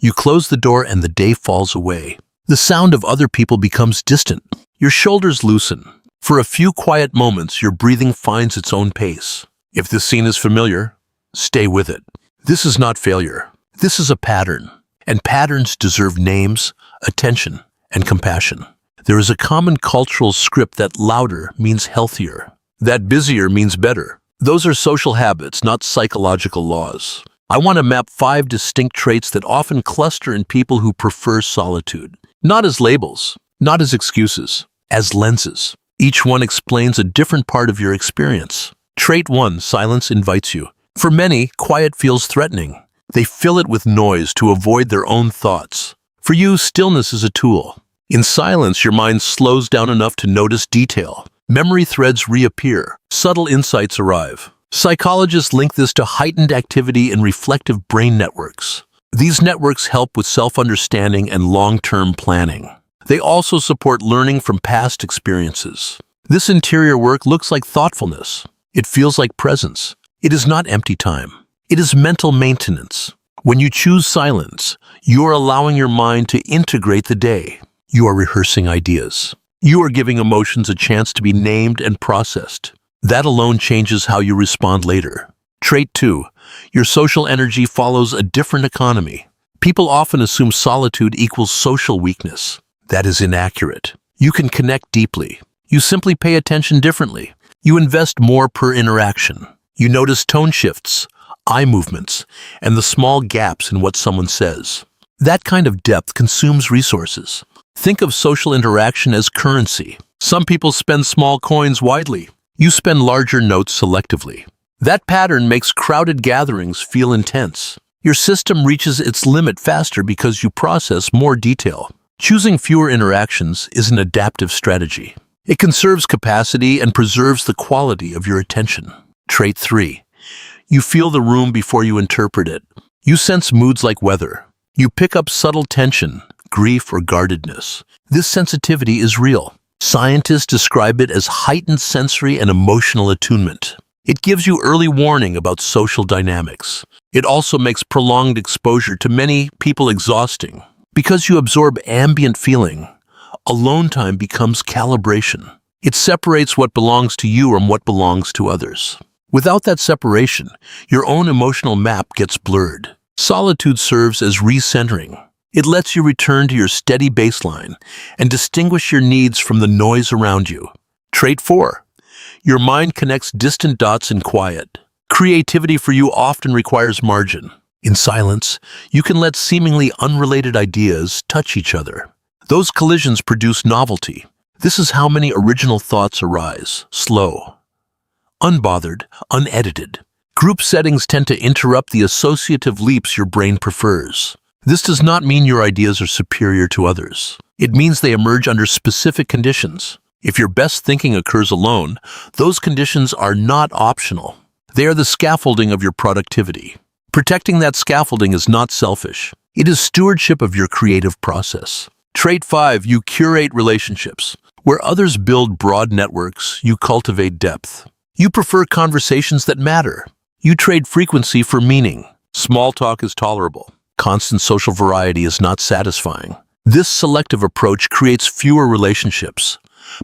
You close the door and the day falls away. The sound of other people becomes distant. Your shoulders loosen. For a few quiet moments, your breathing finds its own pace. If this scene is familiar, stay with it. This is not failure. This is a pattern. And patterns deserve names, attention, and compassion. There is a common cultural script that louder means healthier, that busier means better. Those are social habits, not psychological laws. I want to map 5 distinct traits that often cluster in people who prefer solitude. Not as labels, not as excuses, as lenses. Each one explains a different part of your experience. Trait 1, silence invites you. For many, quiet feels threatening. They fill it with noise to avoid their own thoughts. For you, stillness is a tool. In silence, your mind slows down enough to notice detail. Memory threads reappear. Subtle insights arrive. Psychologists link this to heightened activity in reflective brain networks. These networks help with self-understanding and long-term planning. They also support learning from past experiences. This interior work looks like thoughtfulness. It feels like presence. It is not empty time. It is mental maintenance. When you choose silence, you are allowing your mind to integrate the day. You are rehearsing ideas. You are giving emotions a chance to be named and processed. That alone changes how you respond later. Trait 2. Your social energy follows a different economy. People often assume solitude equals social weakness. That is inaccurate. You can connect deeply. You simply pay attention differently. You invest more per interaction. You notice tone shifts, eye movements, and the small gaps in what someone says. That kind of depth consumes resources. Think of social interaction as currency. Some people spend small coins widely. You spend larger notes selectively. That pattern makes crowded gatherings feel intense. Your system reaches its limit faster because you process more detail. Choosing fewer interactions is an adaptive strategy. It conserves capacity and preserves the quality of your attention. Trait 3. You feel the room before you interpret it. You sense moods like weather. You pick up subtle tension, grief, or guardedness. This sensitivity is real. Scientists describe it as heightened sensory and emotional attunement. It gives you early warning about social dynamics. It also makes prolonged exposure to many people exhausting. Because you absorb ambient feeling, alone time becomes calibration. It separates what belongs to you from what belongs to others. Without that separation, your own emotional map gets blurred. Solitude serves as recentering. It lets you return to your steady baseline and distinguish your needs from the noise around you. Trait 4. Your mind connects distant dots in quiet. Creativity for you often requires margin. In silence, you can let seemingly unrelated ideas touch each other. Those collisions produce novelty. This is how many original thoughts arise, slow, unbothered, unedited. Group settings tend to interrupt the associative leaps your brain prefers. This does not mean your ideas are superior to others. It means they emerge under specific conditions. If your best thinking occurs alone, those conditions are not optional. They are the scaffolding of your productivity. Protecting that scaffolding is not selfish. It is stewardship of your creative process. Trait 5. You curate relationships. Where others build broad networks, you cultivate depth. You prefer conversations that matter. You trade frequency for meaning. Small talk is tolerable. Constant social variety is not satisfying. This selective approach creates fewer relationships,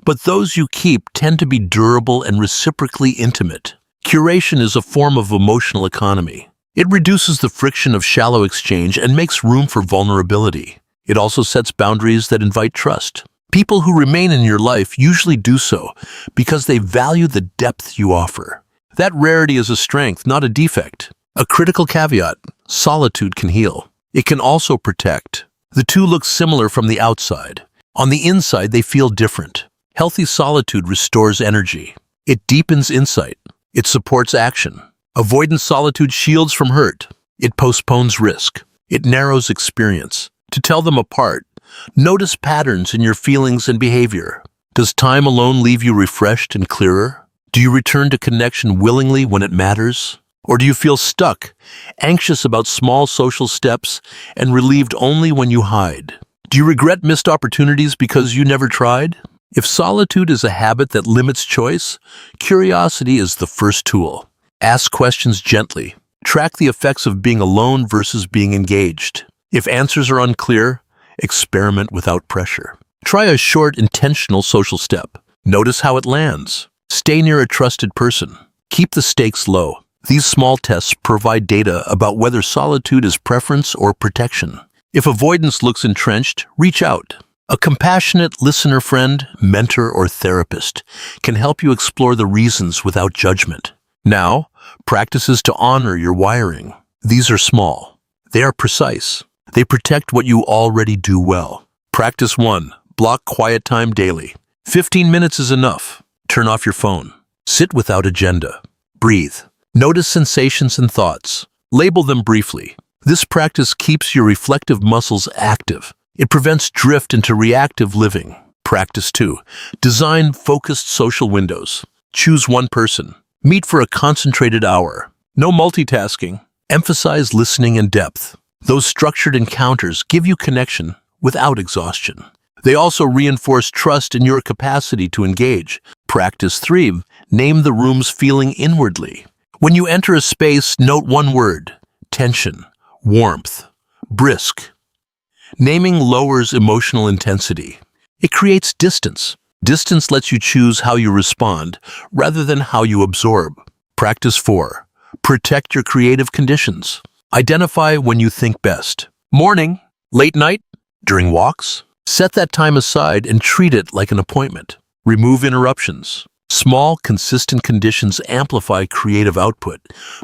but those you keep tend to be durable and reciprocally intimate. Curation is a form of emotional economy. It reduces the friction of shallow exchange and makes room for vulnerability. It also sets boundaries that invite trust. People who remain in your life usually do so because they value the depth you offer. That rarity is a strength, not a defect. A critical caveat: solitude can heal. It can also protect. The two look similar from the outside. On the inside, they feel different. Healthy solitude restores energy. It deepens insight. It supports action. Avoidant solitude shields from hurt. It postpones risk. It narrows experience. To tell them apart, notice patterns in your feelings and behavior. Does time alone leave you refreshed and clearer? Do you return to connection willingly when it matters? Or do you feel stuck, anxious about small social steps, and relieved only when you hide? Do you regret missed opportunities because you never tried? If solitude is a habit that limits choice, curiosity is the first tool. Ask questions gently. Track the effects of being alone versus being engaged. If answers are unclear, experiment without pressure. Try a short, intentional social step. Notice how it lands. Stay near a trusted person. Keep the stakes low. These small tests provide data about whether solitude is preference or protection. If avoidance looks entrenched, reach out. A compassionate listener friend, mentor, or therapist can help you explore the reasons without judgment. Now, practices to honor your wiring. These are small. They are precise. They protect what you already do well. Practice 1. Block quiet time daily. 15 minutes is enough. Turn off your phone. Sit without agenda. Breathe. Notice sensations and thoughts. Label them briefly. This practice keeps your reflective muscles active. It prevents drift into reactive living. Practice 2. Design focused social windows. Choose one person. Meet for a concentrated hour. No multitasking. Emphasize listening and depth. Those structured encounters give you connection without exhaustion. They also reinforce trust in your capacity to engage. Practice 3. Name the room's feeling inwardly. When you enter a space, note one word: tension, warmth, brisk. Naming lowers emotional intensity. It creates distance. Distance lets you choose how you respond rather than how you absorb. Practice 4. Protect your creative conditions. Identify when you think best. Morning, late night, during walks. Set that time aside and treat it like an appointment. Remove interruptions. Small, consistent conditions amplify creative output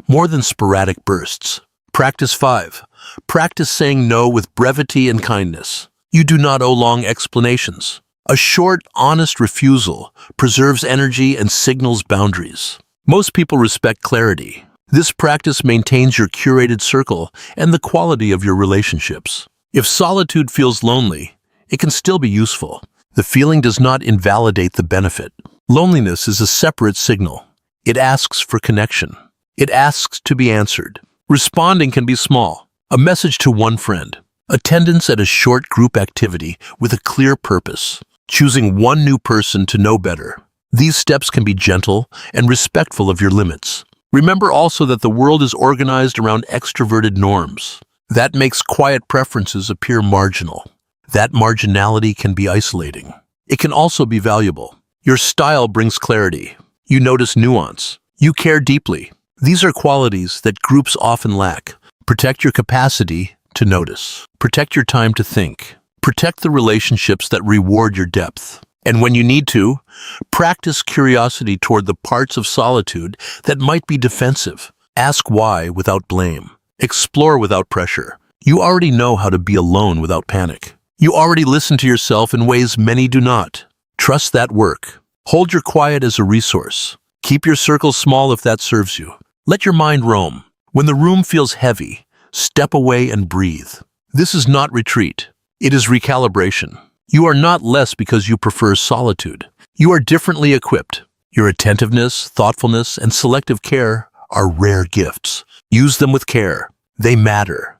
more than sporadic bursts. Practice 5. Practice saying no with brevity and kindness. You do not owe long explanations. A short, honest refusal preserves energy and signals boundaries. Most people respect clarity. This practice maintains your curated circle and the quality of your relationships. If solitude feels lonely, it can still be useful. The feeling does not invalidate the benefit. Loneliness is a separate signal. It asks for connection. It asks to be answered. Responding can be small. A message to one friend. Attendance at a short group activity with a clear purpose. Choosing one new person to know better. These steps can be gentle and respectful of your limits. Remember also that the world is organized around extroverted norms. That makes quiet preferences appear marginal. That marginality can be isolating. It can also be valuable. Your style brings clarity. You notice nuance. You care deeply. These are qualities that groups often lack. Protect your capacity to notice. Protect your time to think. Protect the relationships that reward your depth. And when you need to, practice curiosity toward the parts of solitude that might be defensive. Ask why without blame. Explore without pressure. You already know how to be alone without panic. You already listen to yourself in ways many do not. Trust that work. Hold your quiet as a resource. Keep your circle small if that serves you. Let your mind roam. When the room feels heavy, step away and breathe. This is not retreat. It is recalibration. You are not less because you prefer solitude. You are differently equipped. Your attentiveness, thoughtfulness, and selective care are rare gifts. Use them with care. They matter.